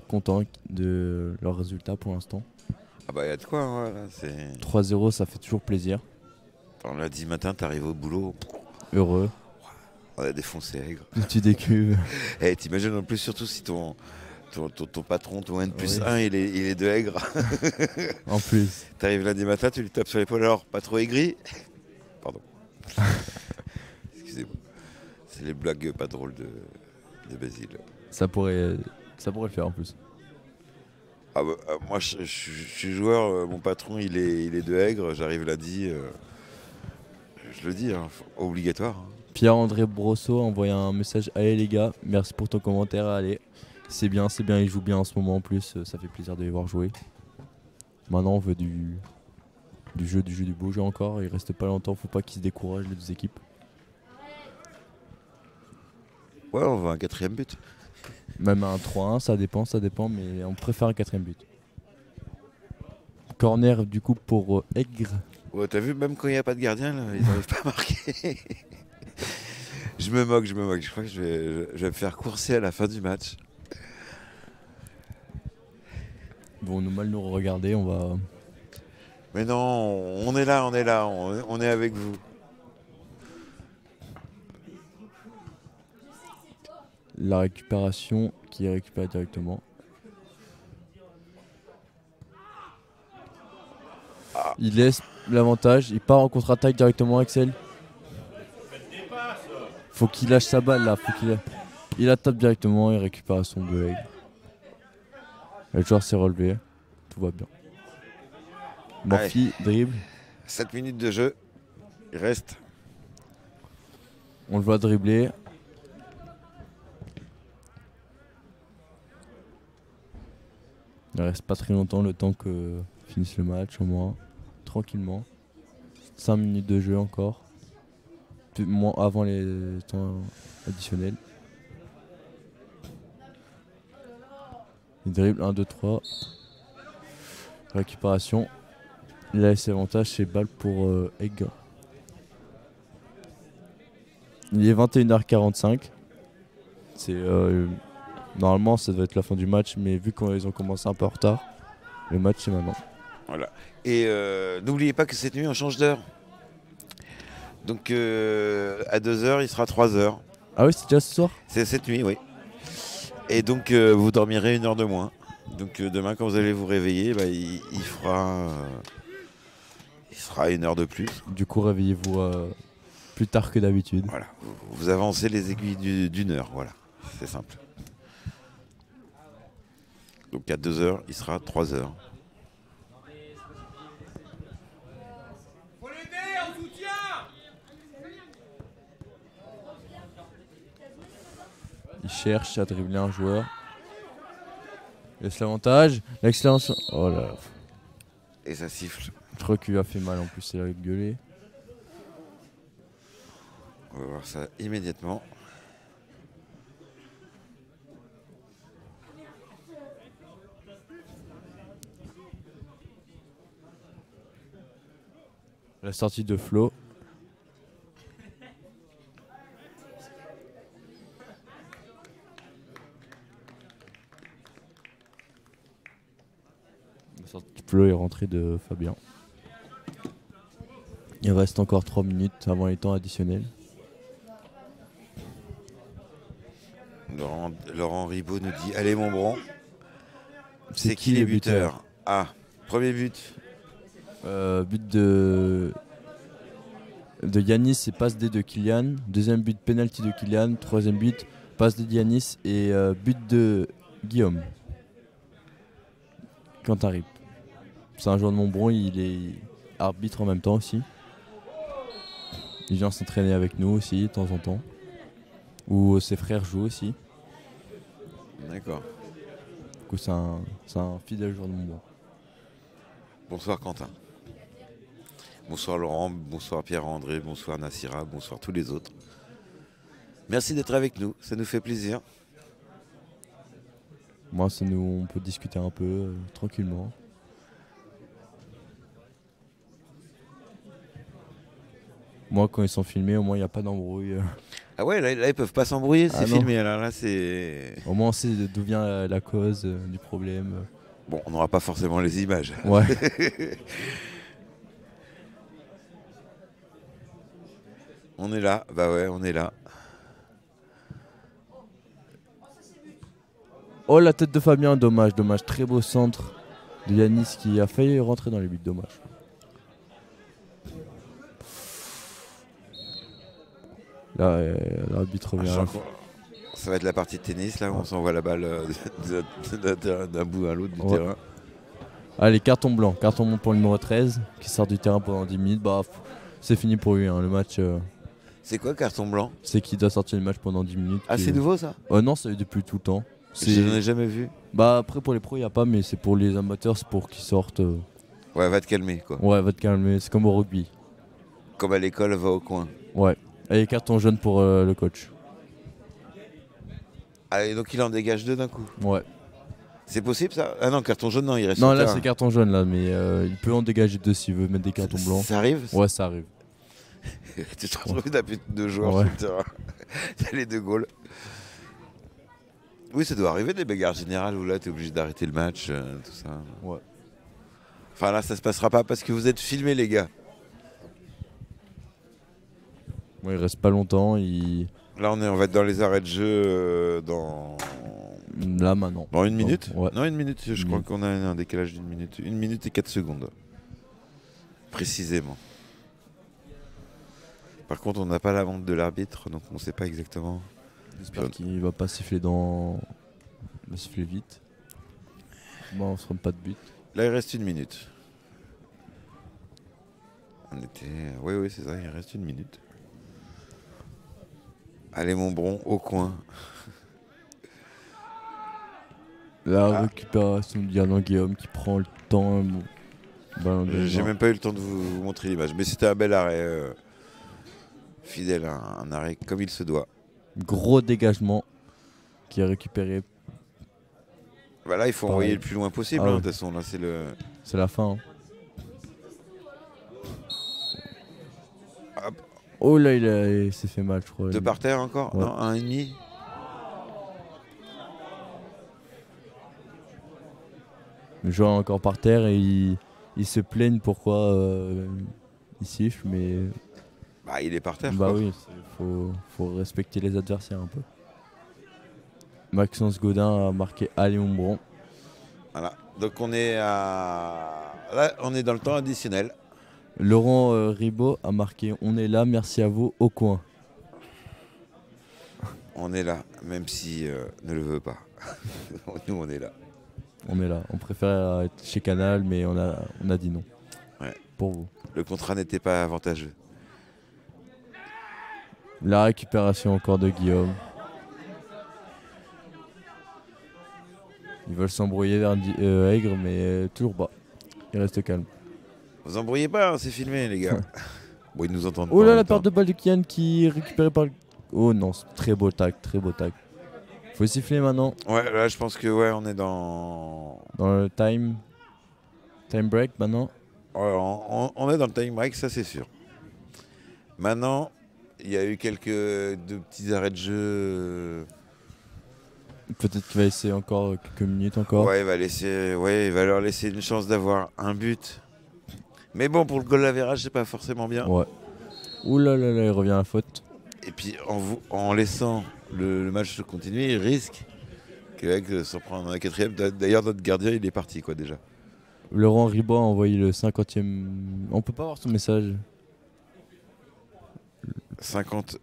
contents de leur résultat pour l'instant. Ah bah y a de quoi, hein, là, 3-0, ça fait toujours plaisir. On l'a dit matin, t'arrives au boulot. Heureux. On a défoncé Aigre. Tu décuves. Eh, t'imagines en plus, surtout si ton patron, ton N+1, il est de Aigre. En plus. T'arrives lundi matin, tu lui tapes sur l'épaule, alors pas trop aigri. Pardon. Excusez-moi. C'est les blagues pas drôles de Basile. Ça pourrait le faire en plus. Ah bah, moi je suis joueur, mon patron il est de Aigre, j'arrive lundi, je le dis, hein, obligatoire. Hein. Pierre-André Brosseau a envoyé un message. Allez les gars, merci pour ton commentaire, allez. C'est bien, il joue bien en ce moment en plus, ça fait plaisir de les voir jouer. Maintenant on veut du beau jeu encore. Il reste pas longtemps, faut pas qu'ils se découragent les deux équipes. Ouais, on veut un quatrième but. Même un 3-1, ça dépend, mais on préfère un quatrième but. Corner du coup pour Aigre. Ouais, t'as vu, même quand il n'y a pas de gardien, là, ils n'arrivent pas à marquer. Je me moque. Je crois que je vais me faire courser à la fin du match. Bon, nous mal nous regarder, on va. Mais non, on est là, on est avec vous. La récupération qui récupère directement. Il laisse l'avantage, il part en contre-attaque directement Axel. Faut qu'il lâche sa balle là, il la tape directement et récupération de Aigre. Le joueur s'est relevé, tout va bien. Morphy, dribble. 7 minutes de jeu, il reste. On le voit dribbler. Il reste pas très longtemps, le temps que finisse le match au moins. Tranquillement. 5 minutes de jeu encore. Moins avant les temps additionnels. Il dribble 1, 2, 3. Récupération. Il a laissé avantage, c'est balle pour Aigre. Il est 21h45. C'est normalement ça doit être la fin du match, mais vu qu'ils ont commencé un peu en retard, le match c'est maintenant. Voilà. Et n'oubliez pas que cette nuit on change d'heure. Donc à 2h il sera 3h. Ah oui, c'est déjà ce soir? C'est cette nuit, oui. Et donc vous dormirez 1 heure de moins. Donc demain quand vous allez vous réveiller, bah, il sera 1 heure de plus. Du coup réveillez-vous plus tard que d'habitude. Voilà. Vous avancez les aiguilles d'une heure, voilà. C'est simple. Donc à 2h, il sera 3h. Faut l'aider, en soutien. Il cherche à dribbler un joueur. Il laisse l'avantage. L'excellence. Oh là là. Et ça siffle. Je crois qu'il lui a fait mal en plus, il a gueulé. On va voir ça immédiatement. La sortie de Flo. La sortie de Flo est rentrée de Fabien. Il reste encore 3 minutes avant les temps additionnels. Laurent Ribot nous dit allez mon bron. C'est qui les buteurs? Ah, premier but. But de Yanis et passe D de Kylian. Deuxième but penalty de Kylian. Troisième but passe D de Yanis et but de Guillaume. Quentin Rip. C'est un joueur de Montbron, il est arbitre en même temps aussi. Il vient s'entraîner avec nous aussi de temps en temps. Ou ses frères jouent aussi. D'accord. Du coup c'est un fidèle joueur de Montbron. Bonsoir Quentin. Bonsoir Laurent, bonsoir Pierre-André, bonsoir Nassira, bonsoir tous les autres. Merci d'être avec nous, ça nous fait plaisir. Moi, on peut discuter un peu tranquillement. Moi, quand ils sont filmés, au moins il n'y a pas d'embrouille. Ah ouais, là ils peuvent pas s'embrouiller, c'est non. filmé. Alors là c'est. Au moins on sait d'où vient la cause du problème. Bon, on n'aura pas forcément les images. Ouais. On est là, bah ouais, on est là. Oh la tête de Fabien, dommage. Très beau centre de Yanis qui a failli rentrer dans les buts, dommage. Là, l'arbitre revient. Ça va être la partie de tennis, là, où on s'envoie la balle d'un bout à l'autre du terrain. Allez, carton blanc pour le numéro 13 qui sort du terrain pendant 10 minutes. Bah, c'est fini pour lui, hein. Le match. C'est quoi carton blanc? C'est qu'il doit sortir le match pendant 10 minutes. Ah, c'est nouveau ça? Non, ça eu depuis tout le temps. Je n'en ai jamais vu. Bah, après, pour les pros, il n'y a pas, mais c'est pour les amateurs, c'est pour qu'ils sortent. Ouais, va te calmer, quoi. Ouais, va te calmer, c'est comme au rugby. Comme à l'école, va au coin. Ouais. Et carton jaune pour le coach. Allez, donc il en dégage 2 d'un coup. Ouais. C'est possible ça? Ah non, carton jaune, non, il reste Non, sur là le c'est terrain. carton jaune là, mais il peut en dégager 2 s'il veut mettre des cartons blancs. Ça arrive? Ouais, ça arrive. Tu te retrouves la pute de joueurs Ouais. sur le terrain. T'as les 2 goals. Oui, ça doit arriver des bagarres générales où là t'es obligé d'arrêter le match, tout ça. Ouais. Enfin là, ça se passera pas parce que vous êtes filmés, les gars. Bon, il reste pas longtemps. Là, on va être dans les arrêts de jeu Là maintenant. dans 1 minute. Ouais. Non, 1 minute, je crois minute. qu'on a un décalage d'1 minute. 1 minute et 4 secondes. Précisément. Par contre, on n'a pas la montre de l'arbitre, donc on ne sait pas exactement. J'espère qu'il va pas siffler dans. Il va siffler vite. Bon, on se rend pas de but. Là, il reste 1 minute. On était. Oui, c'est ça, il reste 1 minute. Allez, Montbron, au coin. La récupération de Yann Guillaume qui prend le temps. Ballon de J'ai main. même pas eu le temps de vous montrer l'image, mais c'était un bel arrêt. Fidèle, un arrêt comme il se doit. Gros dégagement qui est récupéré. Bah là, il faut Pareil. envoyer le plus loin possible. Ah De ouais. toute façon, là, c'est le. C'est la fin. Hein. Hop. Oh là, il s'est fait mal, je crois. De par terre encore? Ouais. Non, 1,5. Le joueur est encore par terre et il se plaignent pourquoi il siffle, mais Bah, il est par terre. bah quoi. oui, faut respecter les adversaires un peu. Maxence Godin a marqué Ali Montbron. Voilà. Donc on est à. Là, on est dans le temps additionnel. Laurent Ribot a marqué On est là, merci à vous, au coin. On est là, même si ne le veut pas. Nous, on est là. On est là. On préfère être chez Canal, mais on a dit non. Ouais. Pour vous. Le contrat n'était pas avantageux. La récupération encore de Guillaume. Ils veulent s'embrouiller vers Aigre, mais toujours pas. Il reste calme. Vous embrouillez pas, hein, c'est filmé, les gars. Bon, ils nous entendent Oh pas. en là, même la temps. perte de balle de Kian qui est récupérée par le... Oh non, c'est très beau tac, très beau tac. Faut siffler maintenant Ouais, là, je pense que on est dans. dans le time break maintenant. Ouais, on est dans le time break, ça c'est sûr. Maintenant, il y a eu quelques deux petits arrêts de jeu. Peut-être qu'il va essayer encore quelques minutes encore. Ouais, il va leur laisser une chance d'avoir un but. Mais bon, pour le goal average, c'est pas forcément bien. Ouais. Ouh là là là, il revient à la faute. Et puis en laissant le match se continuer, il risque que s'en prendre un 4ème. D'ailleurs, notre gardien, il est parti quoi déjà. Laurent Ribot a envoyé le 50e. On peut pas voir son message. 50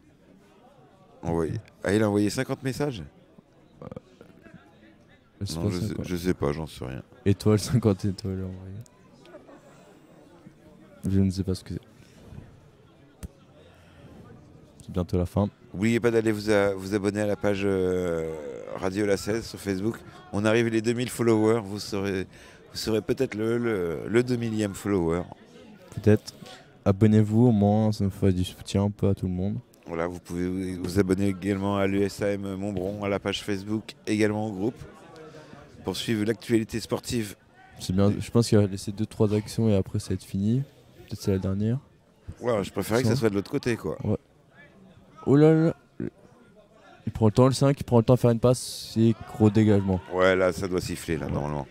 envoyés. Ah, il a envoyé 50 messages? Je sais Non, pas, c'est quoi. je sais pas, j'en sais rien. Étoile, 50 étoiles envoyées. Je ne sais pas ce que c'est. C'est bientôt la fin. N'oubliez pas d'aller vous abonner à la page Radio La 16 sur Facebook. On arrive les 2000 followers. Vous serez peut-être le 2000e follower. Peut-être. Abonnez-vous au moins, ça nous fait du soutien un peu à tout le monde. Voilà, vous pouvez vous abonner également à l'USAM Montbron, à la page Facebook, également au groupe, pour suivre l'actualité sportive. C'est bien, je pense qu'il va laisser 2-3 actions et après ça va être fini. Peut-être c'est la dernière. Ouais, je préférais que ça soit de l'autre côté, quoi. Oh là là. Il prend le temps, le 5, il prend le temps de faire une passe, c'est gros dégagement. Ouais, là, ça doit siffler, là, normalement.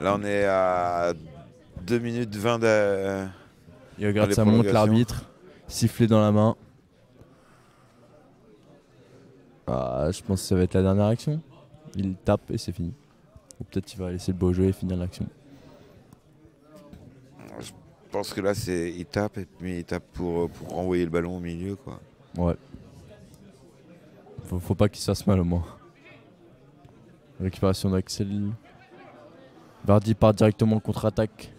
Là, on est à 2 minutes 20 de... Il regarde les sa montre, prolongations. l'arbitre, sifflé dans la main. Ah, je pense que ça va être la dernière action. Il tape et c'est fini. Ou peut-être il va laisser le beau jeu et finir l'action. Je pense que là, il tape, et puis il tape pour renvoyer le ballon au milieu, quoi. Ouais. Faut pas qu'il se fasse mal au moins. Récupération d'Axel. Vardy part directement en contre-attaque.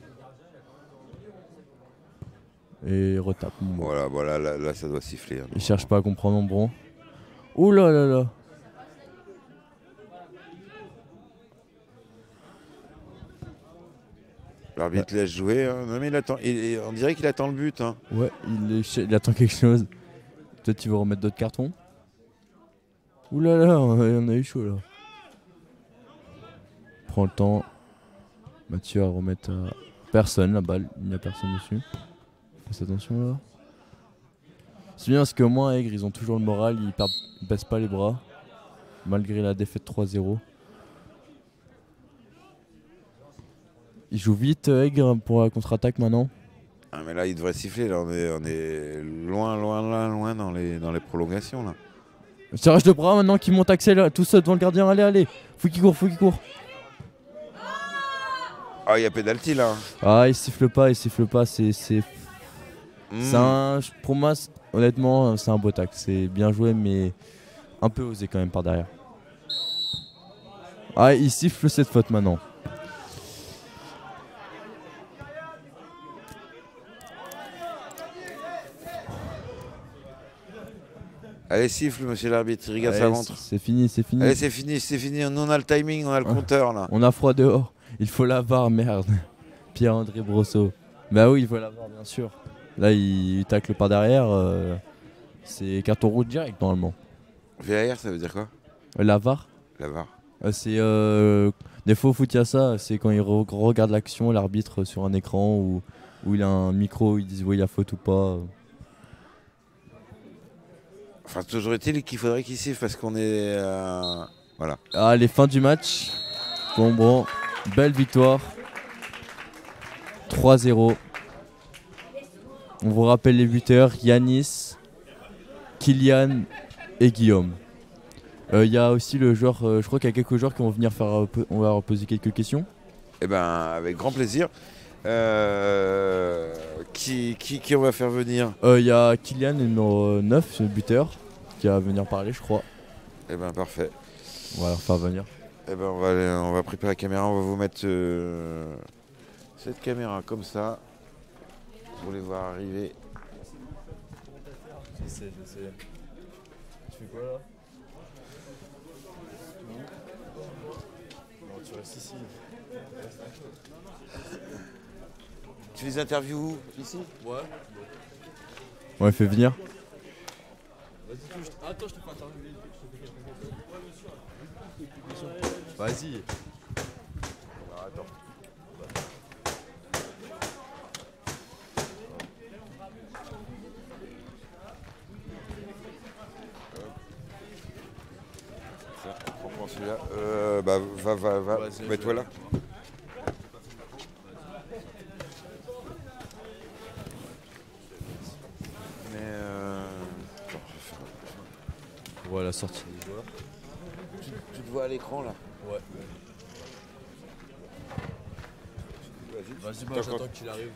Et retape. Bon. Voilà, là, ça doit siffler. Hein, Il cherche pas à comprendre Montbron. Ouh là là là. L'arbitre laisse jouer. Hein. Non mais il attend. On dirait qu'il attend le but. Hein. Ouais, il attend quelque chose. Peut-être qu'il va remettre d'autres cartons. Ouh là là, on a eu chaud là. Prends le temps. Mathieu à remettre à personne la balle. Il n'y a personne dessus. Fais attention là. C'est bien parce qu'au moins Aigre ils ont toujours le moral, ils baissent pas les bras. Malgré la défaite 3-0. Ils jouent vite Aigre pour la contre-attaque maintenant. Ah mais là il devrait siffler. Là on est loin dans les prolongations là. Tirage de bras maintenant qui monte Axel tout seul devant le gardien. Allez. Faut qu'il court. Ah il y a pénalty là. Ah il siffle pas. C'est pour moi honnêtement c'est un beau tac. C'est bien joué mais un peu osé quand même par derrière. Ah il siffle cette faute maintenant. Allez siffle monsieur l'arbitre, il regarde sa montre. C'est fini. Allez c'est fini, on a le timing, on a le compteur là. On a froid dehors, il faut la VAR, merde. Pierre-André Brosseau. Bah oui il faut la VAR bien sûr. Là il tacle par derrière, c'est carton rouge direct normalement. VAR ça veut dire quoi? La VAR. La VAR. C'est des fois au foot il y a ça, c'est quand il regarde l'action, l'arbitre sur un écran où il a un micro, ils disent oui il y a faute ou pas. Enfin toujours est-il qu'il faudrait qu'il siffle parce qu'on est voilà. Ah les fins du match. Bon, belle victoire. 3-0. On vous rappelle les buteurs, Yanis, Kylian et Guillaume. Il y a aussi le joueur, je crois qu'il y a quelques joueurs qui vont venir on va leur poser quelques questions. Eh ben avec grand plaisir. Qui on va faire venir? Il y a Kylian, numéro 9, le buteur, qui va venir parler je crois. Eh ben parfait. On va leur faire venir. Eh ben on va préparer la caméra, on va vous mettre cette caméra comme ça. Pour les voir arriver. Je sais. Tu fais quoi là? Non, tu restes ici. Tu les interviews ici? Ouais. Ouais, fais venir. Vas-y, attends, je te fais interviewer. Vas-y. Alors, attends. On prend celui-là. Va. Mets-toi là. Voilà la sortie des joueurs. Tu te vois à l'écran là? Ouais. Vas-y, j'attends qu'il arrive.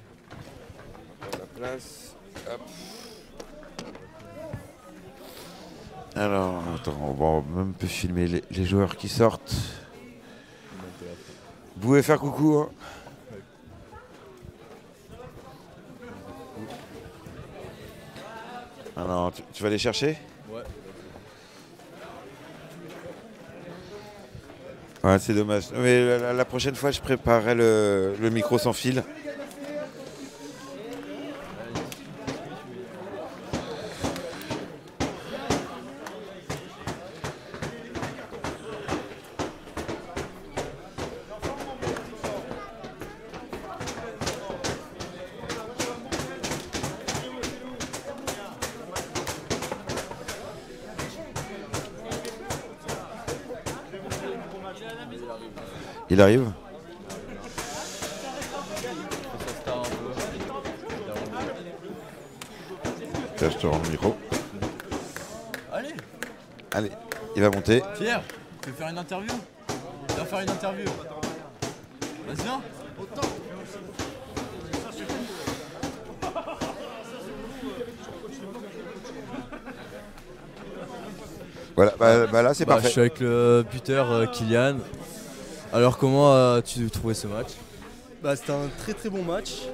On prend la place. Hop. Alors, attends, on va même peu filmer les joueurs qui sortent. Vous pouvez faire coucou. Hein. Alors, tu vas les chercher? Ouais. Ouais, c'est dommage. Mais la prochaine fois, je préparerai le micro sans fil. Il arrive? Là, je te rends le micro. Allez, il va monter. Pierre, tu veux faire une interview? Tu vas faire une interview. Vas-y, viens. Voilà, là c'est parfait. Je suis avec le buteur Kylian. Alors comment as-tu trouvé ce match? C'était un très bon match.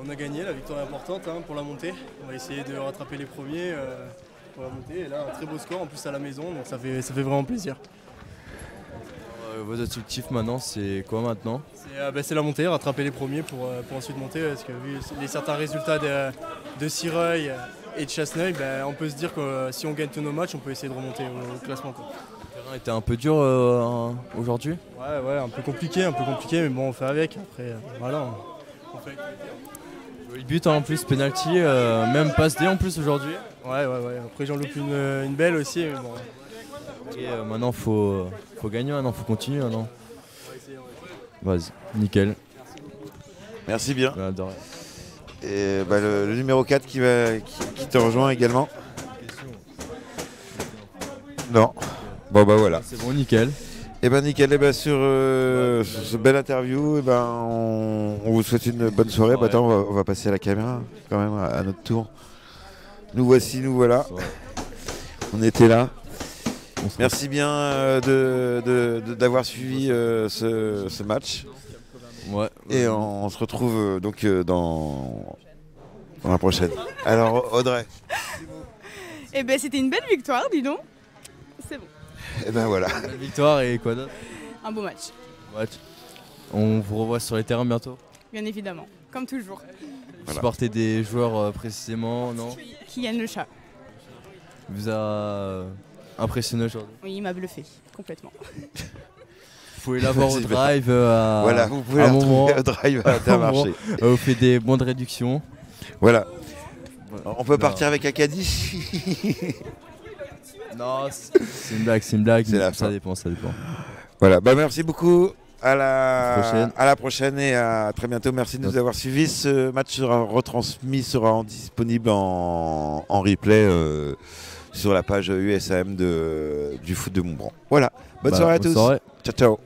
On a gagné, la victoire est importante pour la montée. On va essayer de rattraper les premiers pour la montée. Et là un très beau score en plus à la maison, donc ça fait vraiment plaisir. Vos objectifs maintenant, c'est quoi maintenant? C'est la montée, rattraper les premiers pour ensuite monter. Parce que vu certains résultats de Sireuil et de Chasseneuil, on peut se dire que si on gagne tous nos matchs, on peut essayer de remonter au classement, quoi. Le terrain était un peu dur aujourd'hui. Ouais, un peu compliqué, mais bon, on fait avec. Après, voilà, on fait. Joli but en plus, penalty, même passe D en plus aujourd'hui. Ouais. Après, j'en loupe une belle aussi, mais bon. Et maintenant, faut gagner, maintenant, faut continuer. Maintenant. Vas-y, nickel. Merci bien. Bah, de rien. Et le numéro 4 qui te rejoint également. Non. Bon bah voilà. C'est bon, nickel. Et nickel, sur ce belle interview, on vous souhaite une bonne soirée. Attends, on va passer à la caméra quand même à notre tour. Nous voici, nous voilà. On était là. Merci bien d'avoir suivi ce match. Ouais. Et on se retrouve donc dans la prochaine. Alors Audrey. C'était une belle victoire, dis donc. C'est bon. Et voilà. Belle victoire et quoi d'autre? Un beau match, On vous revoit sur les terrains bientôt. bien évidemment, comme toujours. Voilà. Supporter des joueurs précisément, non? Kylian Le Chat. Vous a impressionné aujourd'hui? Oui, il m'a bluffé, complètement. Vous pouvez l'avoir au drive Voilà, vous pouvez à la un moment. retrouver au drive à Intermarché. Vous faites des bons de réduction. Voilà. On peut partir avec Acadie. Non, c'est une blague, C'est la ça fin. dépend. Voilà, merci beaucoup. À la prochaine et à très bientôt. Merci de nous avoir suivis. Ce match sera sera disponible en replay sur la page USAM du foot de Montbron. Voilà, bonne soirée à tous. Soirée. Ciao.